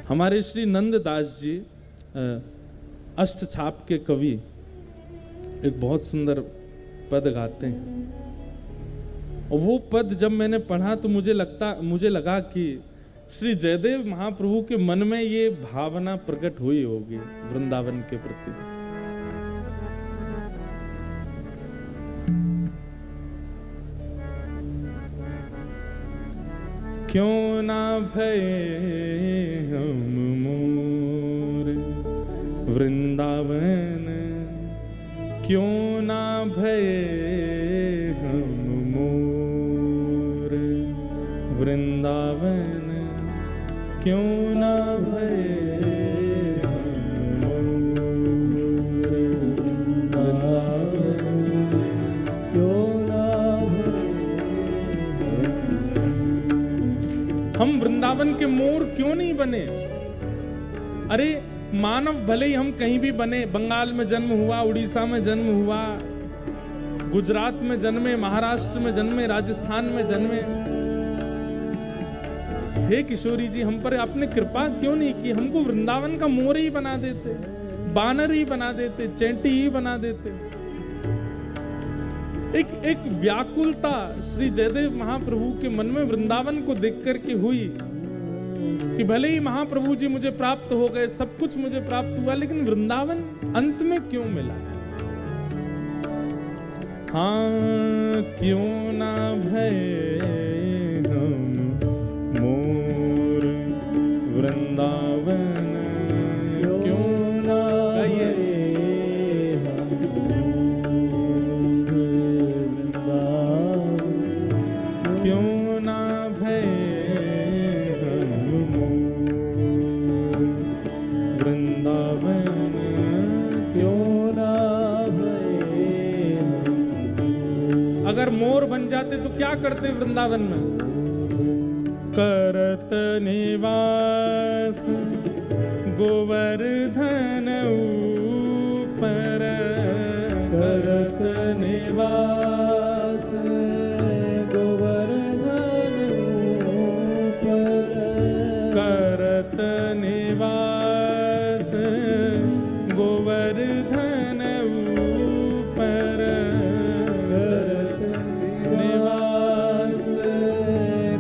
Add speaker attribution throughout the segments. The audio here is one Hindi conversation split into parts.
Speaker 1: हमारे श्री नंददास जी अष्टछाप के कवि एक बहुत सुंदर पद गाते हैं, और वो पद जब मैंने पढ़ा तो मुझे लगा कि श्री जयदेव महाप्रभु के मन में ये भावना प्रकट हुई होगी वृंदावन के प्रति। क्यों ना भये हम मोर वृंदावन, क्यों ना भये हम मोर वृंदावन, क्यों ना भये हम मोर वृंदावन, क्यों ना भये हम वृंदावन के मोर क्यों नहीं बने। अरे मानव भले ही हम कहीं भी बने, बंगाल में जन्म हुआ, उड़ीसा में जन्म हुआ, गुजरात में जन्मे, महाराष्ट्र में जन्मे, राजस्थान में जन्मे, हे किशोरी जी हम पर आपने कृपा क्यों नहीं की। हमको वृंदावन का मोर ही बना देते, बानर ही बना देते, चैंटी ही बना देते। एक व्याकुलता श्री जयदेव महाप्रभु के मन में वृंदावन को देख करके हुई कि भले ही महाप्रभु जी मुझे प्राप्त हो गए, सब कुछ मुझे प्राप्त हुआ, लेकिन वृंदावन अंत में क्यों मिला। हाँ क्यों ना भये हम मोर वृंदावन, क्यों ना भये क्यों ना भये हम मोर वृंदावन, क्यों ना भये। अगर मोर बन जाते तो क्या करते वृंदावन में। करत निवास गोवर्धन ऊपर, करत निवास गोवर्धन ऊपर, करत निवास गोवर्धन ऊपर, करत निवास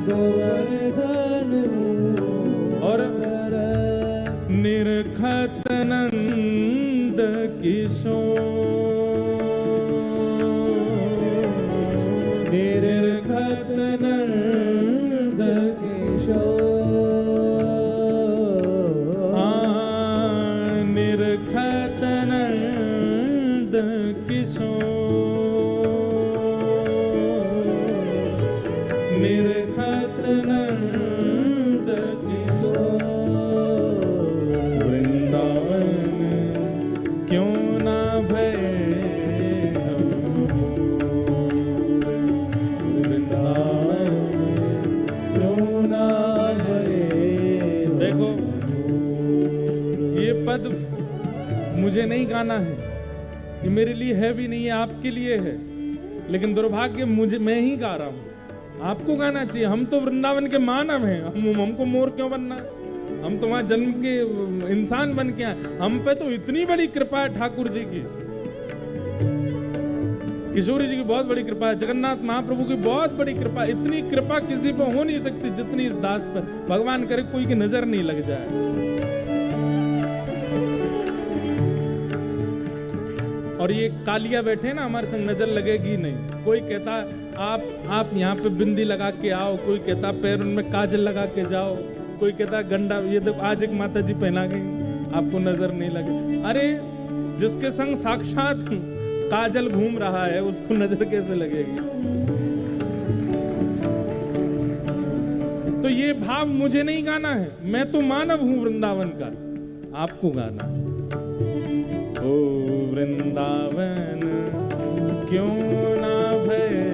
Speaker 1: गोवर्धन और निरखत नंद किशोर, निरखत नंद किशोर, निरखत नंद किशोर, निरखत नंद किशोर, वृंदावन क्यों ना भये हम मोर वृंदावन, क्यों ना भये। देखो ये पद मुझे नहीं गाना है, ये मेरे लिए है भी नहीं है, आपके लिए है, लेकिन दुर्भाग्य मैं ही गा रहा हूँ। आपको गाना चाहिए। हम तो वृंदावन के मानव हैं, हमको मोर क्यों बनना। हम तो वहां जन्म के इंसान बन के आए। हम पे तो इतनी बड़ी कृपा है ठाकुर जी की, किशोरी जी की बहुत बड़ी कृपा है, जगन्नाथ महाप्रभु की बहुत बड़ी कृपा। इतनी कृपा किसी पर हो नहीं सकती जितनी इस दास पर। भगवान करे कोई की नजर नहीं लग जाए। और ये कालिया बैठे ना हमारे संग, नजर लगेगी नहीं। कोई कहता आप यहाँ पे बिंदी लगा के आओ, कोई कहता पैर उनमें काजल लगा के जाओ, कोई कहता गंडा, ये तो आज एक माता जी पहना गई आपको नजर नहीं लगे। अरे जिसके संग साक्षात काजल घूम रहा है उसको नजर कैसे लगेगी। तो ये भाव मुझे नहीं गाना है, मैं तो मानव हूं वृंदावन का, आपको गाना है। ओ वृंदावन क्यों ना भये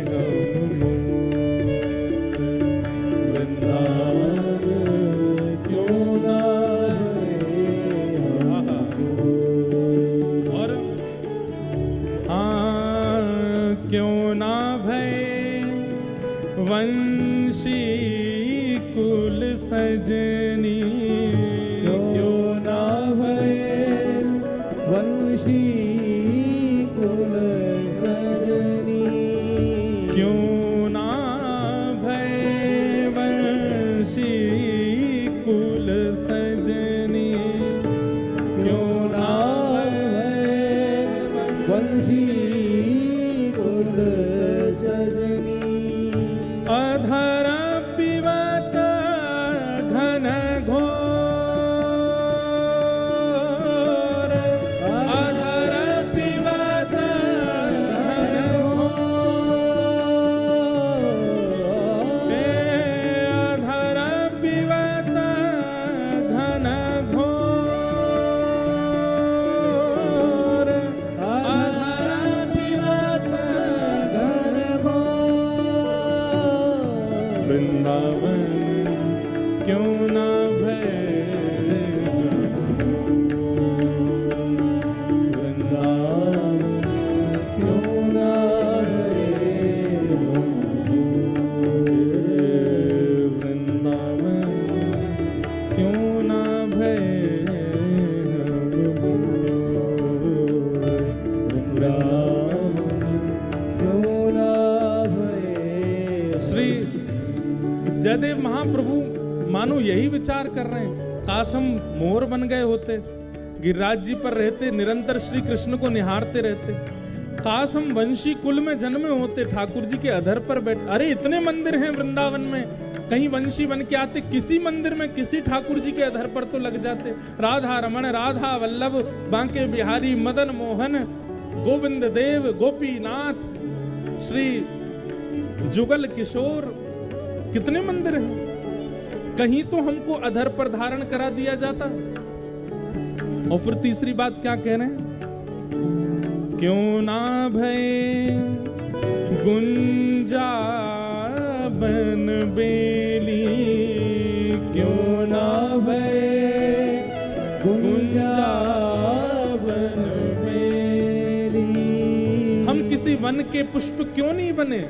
Speaker 1: हम मोर, वृंदावन क्यों ना भये हम मोर, और क्यों ना भये वंशी कुल सजनी, जयदेव महाप्रभु मानो यही विचार कर रहे हैं, काश हम मोर बन गए होते, गिरिराज जी पर रहते, निरंतर श्री कृष्ण को निहारते रहते। काश हम वंशी कुल में जन्मे होते, ठाकुर जी के अधर पर बैठ। अरे इतने मंदिर हैं वृंदावन में, कहीं वंशी बन के आते, किसी मंदिर में किसी ठाकुर जी के अधर पर तो लग जाते। राधा रमण, राधा वल्लभ, बांके बिहारी, मदन मोहन, गोविंद देव, गोपीनाथ, श्री जुगल किशोर, कितने मंदिर हैं। कहीं तो हमको अधर पर धारण करा दिया जाता। और फिर तीसरी बात क्या कह रहे हैं, क्यों ना भय गुंजा बन बेली, क्यों ना भय गुंजा बन बेली। हम किसी वन के पुष्प क्यों नहीं बने,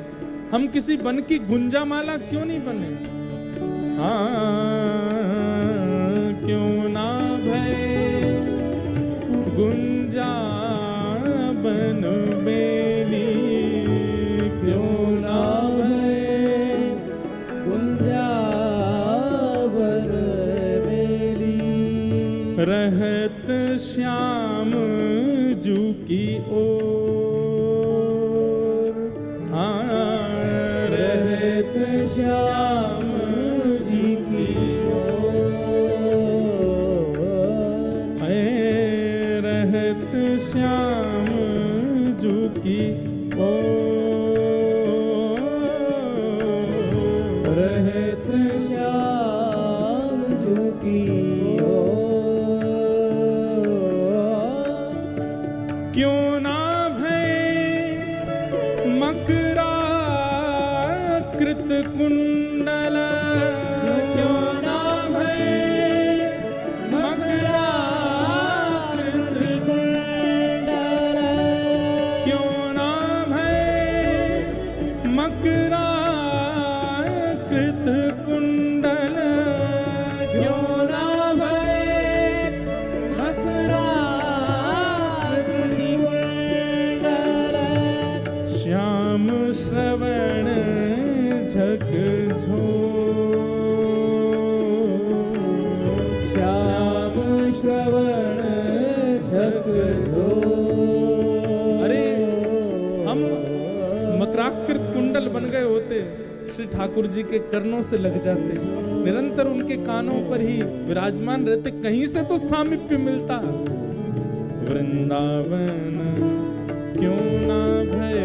Speaker 1: हम किसी वन की गुंजा माला क्यों नहीं बने। क्यों ना भय गुंजा बन बेली, क्यों ना भय गुंजा बन बेली। रहत श्याम जू की ओर, रहत श्याम जी की ओर, रहत श्याम जू की ओर, रहत श्याम जू की ओर। क्यों ना भय मकरा कृत कुंडल, क्यों ना भय मकरा कृत कुंडल, क्यों ना भय मकरा कृत कुंडल, क्यों ना भय मकरा कृत कुंडल। श्याम श्रवण झक झो, श्याम श्रवण झक झो। अरे हम मकराकृत कुंडल बन गए होते, श्री ठाकुर जी के कर्णों से लग जाते, निरंतर उनके कानों पर ही विराजमान रहते, कहीं से तो सामीप्य मिलता। वृंदावन क्यों ना भय,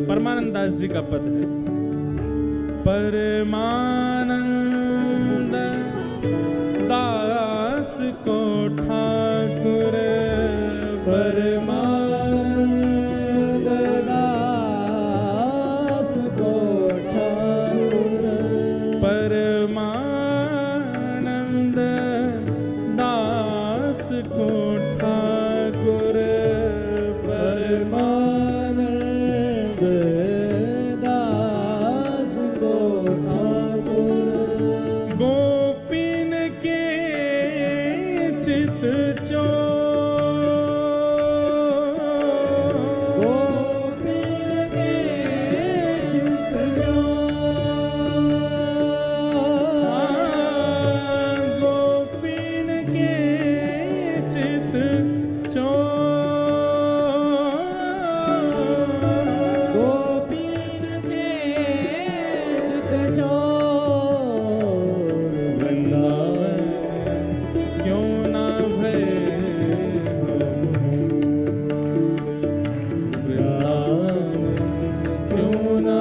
Speaker 1: परमानंद जी का पद है, परमानंद दास को ठाकुर, परमानंद दास को ठाकुर, परमानंद दास को ठाकुर, परमानंद दास को ठाकुर। गोपीन के चित चोर, गोपीन के चित चोर, गोपीन के चित चोर, गोपीन के चित चोर। वृंदावन क्यों ना भय, वृंदावन क्यों ना